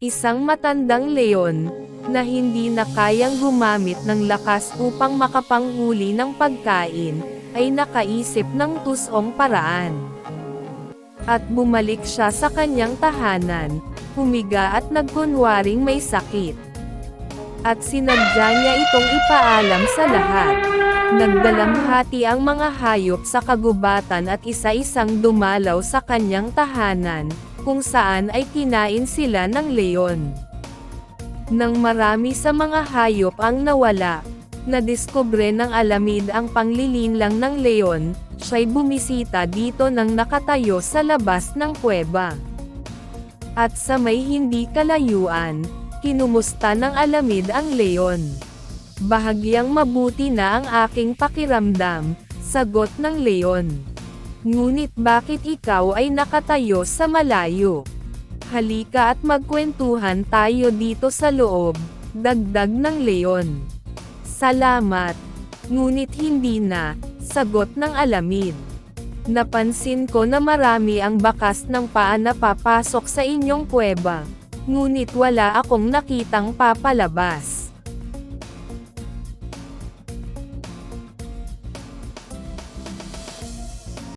Isang matandang leon, na hindi na kayang gumamit ng lakas upang makapanghuli ng pagkain, ay nakaisip ng tusong paraan. At bumalik siya sa kanyang tahanan, humiga at nagkunwaring may sakit. At sinadya niya itong ipaalam sa lahat. Nagdalamhati ang mga hayop sa kagubatan at isa-isang dumalaw sa kanyang tahanan, kung saan ay kinain sila ng leon. Nang marami sa mga hayop ang nawala, nadiskubre ng alamid ang panglilinlang ng leon, siya'y bumisita dito nang nakatayo sa labas ng kuweba. At sa may hindi kalayuan, kinumusta ng alamid ang leon. "Bahagyang mabuti na ang aking pakiramdam," sagot ng leon. "Ngunit bakit ikaw ay nakatayo sa malayo? Halika at magkwentuhan tayo dito sa loob," dagdag ng leon. "Salamat. Ngunit hindi na," sagot ng alamid. "Napansin ko na marami ang bakas ng paa na papasok sa inyong kuweba. Ngunit wala akong nakitang papalabas.